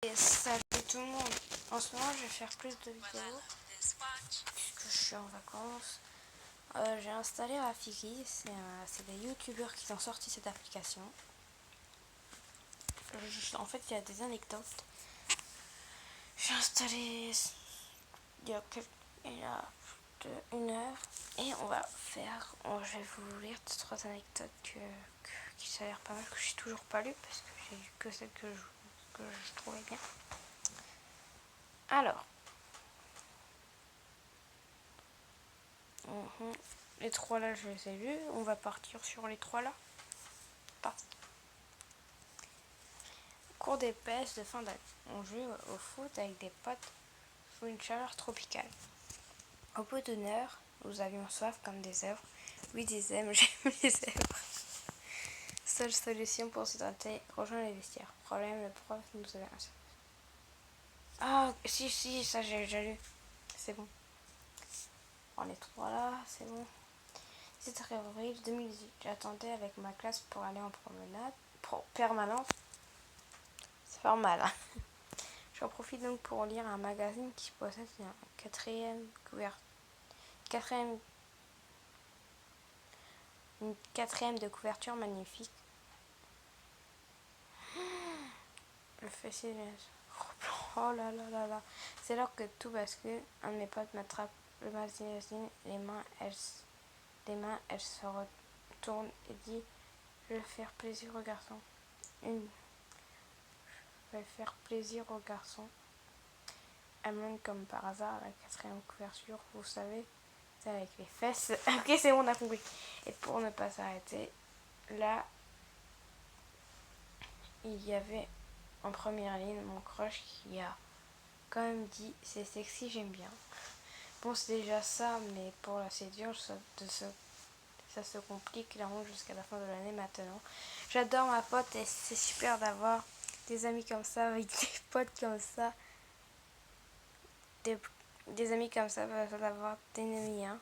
Et salut tout le monde. En ce moment, je vais faire plus de vidéos puisque je suis en vacances. J'ai installé Rafiki. C'est des youtubeurs qui ont sorti cette application. En fait, il y a des anecdotes. J'ai installé il y a plus d'1 heure et je vais vous lire 3 anecdotes qui s'avèrent pas mal, que j'ai toujours pas lu parce que j'ai lu que celles que je trouvais bien. Alors, les 3 là, je les ai lus. On va partir sur les 3 là. Parti. Cours d'épaisse de fin d'année. On joue au foot avec des potes sous une chaleur tropicale. Au bout d'1 heure, nous avions soif comme des zèbres. Oui, des zèbres, j'aime les zèbres. Seule solution pour s'hydrater, rejoindre les vestiaires. Problème, le prof nous avait un. Ah, si, ça j'ai déjà lu. C'est bon. On est 3 là, c'est bon. 17 avril 2018. J'attendais avec ma classe pour aller en promenade permanente. Ça fait mal, hein. J'en profite donc pour lire un magazine qui possède une quatrième de couverture magnifique. Le fessier. Oh là là là là. C'est alors que tout bascule. Un de mes potes m'attrape le magazine. Les mains, elles se retournent et dit: Je vais faire plaisir aux garçons. Je vais faire plaisir aux garçons. Elle monte comme par hasard la quatrième couverture, vous savez, c'est avec les fesses. Ok, c'est bon, on a compris. Et pour ne pas s'arrêter, là, il y avait en première ligne mon crush qui a quand même dit: c'est sexy, j'aime bien. Bon, c'est déjà ça, mais pour la séduire, ça se complique clairement jusqu'à la fin de l'année maintenant. J'adore ma pote et c'est super d'avoir des amis comme ça, avec des potes comme ça. Des amis comme ça, d'avoir des ennemis, hein.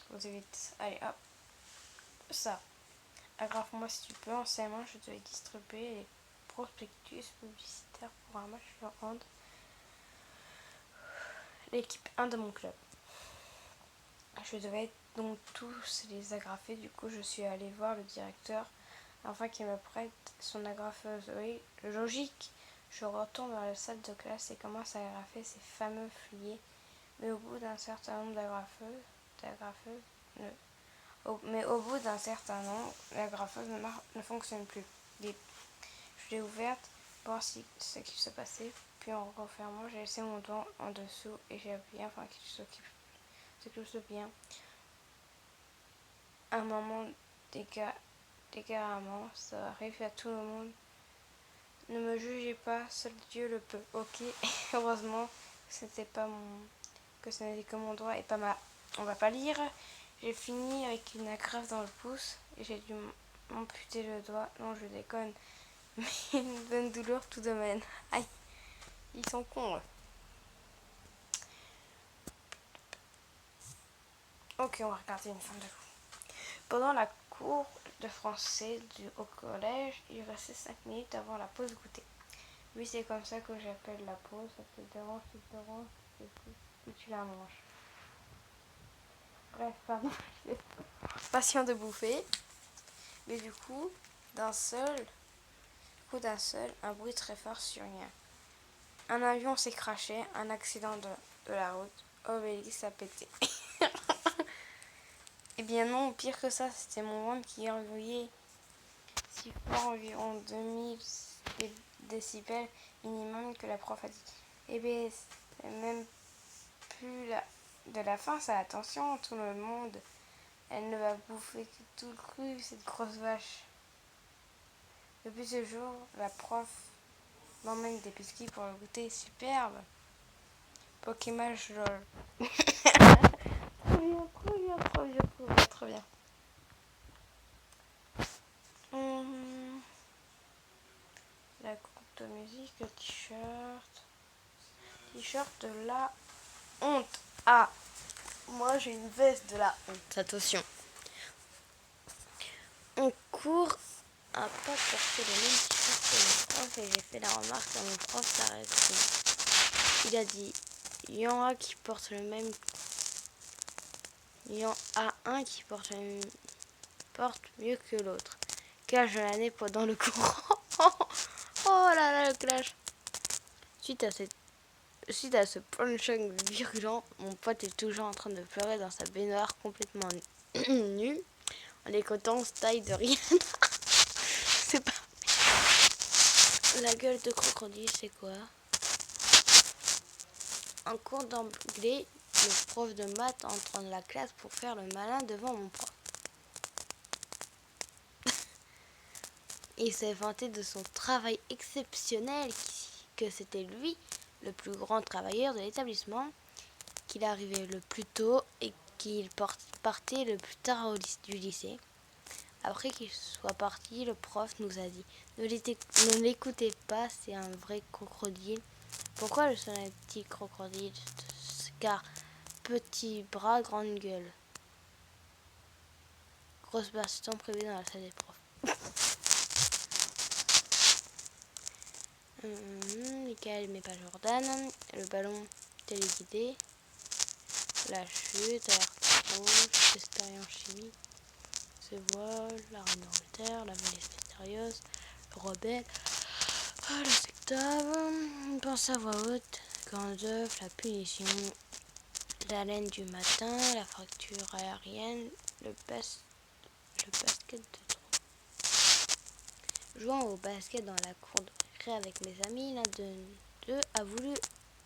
Vous évitez. Allez, hop. Ça. Agrafe-moi si tu peux. En CM1, je devais distribuer les prospectus publicitaires pour un match de hand. L'équipe 1 de mon club. Je devais donc tous les agrafer. Du coup, je suis allée voir le directeur afin qu'il me prête son agrafeuse. Oui, logique. Je retourne dans la salle de classe et commence à agrafer ces fameux fliers. Mais au bout d'un certain nombre mais au bout d'un certain nombre, l'agrafeuse ne fonctionne plus. Je l'ai ouverte pour voir ce qui se passait, puis en refermant, j'ai laissé mon doigt en dessous et j'ai appuyé afin qu'il s'occupe bien. Un moment d'égarement, ça arrive à tout le monde. Ne me jugez pas, seul Dieu le peut. Ok, heureusement que ce n'était que mon doigt et pas on va pas lire. J'ai fini avec une agrafe dans le pouce et j'ai dû m'amputer le doigt. Non, je déconne. Mais une bonne douleur tout de même. Aïe, ils sont cons. Ok, on va regarder une fin de coup. Pendant la cour de français au collège, il restait 5 minutes avant la pause goûter. Oui, c'est comme ça que j'appelle la pause. Ça te dérange, et tu la manges. Bref, pardon. Patient de bouffer. Mais du coup, d'un seul, un bruit très fort survient. Un avion s'est crashé, un accident de la route. Obélix a pété. Eh bien non, pire que ça, c'était mon ventre qui gargouillait si fort, environ 2000 décibels minimum, que la prof a dit. Eh bien, c'est même plus de la faim, ça, attention, tout le monde. Elle ne va bouffer que tout le cru, cette grosse vache. Depuis ce jour, la prof m'emmène des biscuits pour le goûter. Superbe. Pokémon lol. Trop bien. La coupe de musique, le t-shirt de la honte. Ah, moi j'ai une veste de la honte. Attention. On court à pas porter le même t-shirt. c'est mon prof et j'ai fait la remarque à mon prof, ça reste. Il a dit, il y en a qui portent le même. Il y en a un qui porte mieux que l'autre. Clash de l'année pendant le courant. Oh là là, le clash. Suite à ce punching virulent, mon pote est toujours en train de pleurer dans sa baignoire complètement nue en écoutant Style de Rihanna. C'est pas... La gueule de crocodile, c'est quoi? En cours d'anglais, le prof de maths entre dans la classe pour faire le malin devant mon prof. Il s'est vanté de son travail exceptionnel, que c'était lui le plus grand travailleur de l'établissement, qu'il arrivait le plus tôt et qu'il partait le plus tard du lycée. Après qu'il soit parti, le prof nous a dit « Ne l'écoutez pas, c'est un vrai crocodile. » Pourquoi je suis un petit crocodile? Car petit bras, grande gueule. Grosse baston prévue dans la salle des profs. Michael mais pas Jordan. Le ballon téléguidé. La chute, alerte rouge, expérience chimique. Se voile, la reine d'Angleterre, la vallée mystérieuse, le rebelle. Ah, le sectable. Pense à voix haute. Grand œuf, la punition. La laine du matin, la fracture aérienne, le basket de trop. Jouant au basket dans la cour de récré avec mes amis, l'un d'eux a voulu,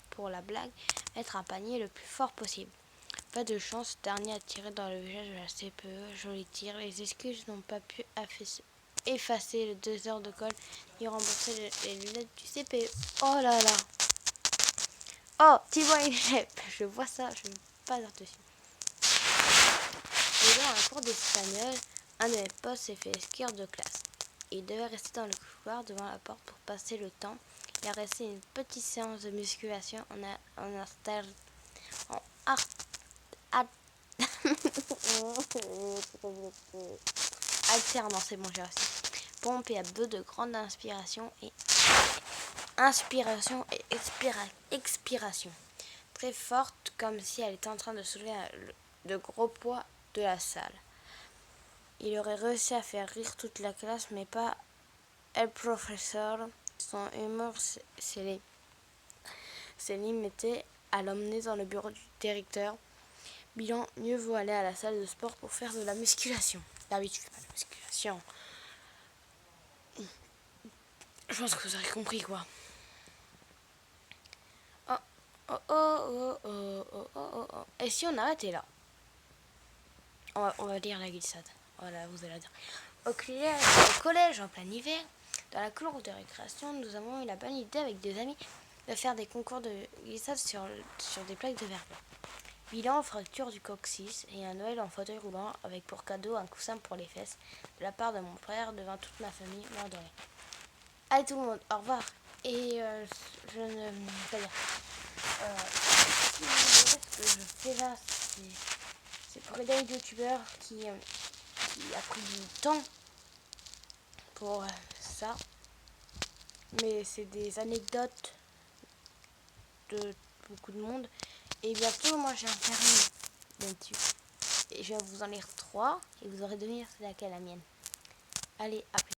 pour la blague, mettre un panier le plus fort possible. Pas de chance, ce dernier a tiré dans le visage de la CPE. Joli tir. Les excuses n'ont pas pu effacer les 2 heures de colle ni rembourser les lunettes du CPE. Oh là là. Oh, Thibaut et élève. Je vois ça, je ne veux pas dire dessus. Et dans un cours d'espagnol, un de mes potes s'est fait exclure de classe. Il devait rester dans le couloir devant la porte pour passer le temps. Il a resté une petite séance de musculation alternant, c'est bon, j'ai réussi. Pompe et abdos de grande inspiration et expiration. Très forte, comme si elle était en train de soulever de gros poids de la salle. Il aurait réussi à faire rire toute la classe, mais pas le professeur. Son humour s'est limité à l'emmener dans le bureau du directeur. Bilan, mieux vaut aller à la salle de sport pour faire de la musculation. D'habitude, pas de musculation. Je pense que vous avez compris, quoi. Oh. Et si on arrêtait là? On va lire la glissade. Voilà, vous allez dire. Au collège, en plein hiver, dans la cour de récréation, nous avons eu la bonne idée avec des amis de faire des concours de glissade sur des plaques de verre blanc. Bilan, fracture du coccyx et un Noël en fauteuil roulant avec pour cadeau un coussin pour les fesses de la part de mon frère devant toute ma famille mort de rire. Allez tout le monde, au revoir. Et je ne... C'est-à-dire... si vous voulez, ce que je fais là, c'est pour aider les youtubeurs qui a pris du temps pour ça. Mais c'est des anecdotes de beaucoup de monde. Et bientôt, moi j'ai un permis là-dessus. Et je vais vous en lire 3 et vous aurez devenir c'est laquelle la mienne. Allez, à plus.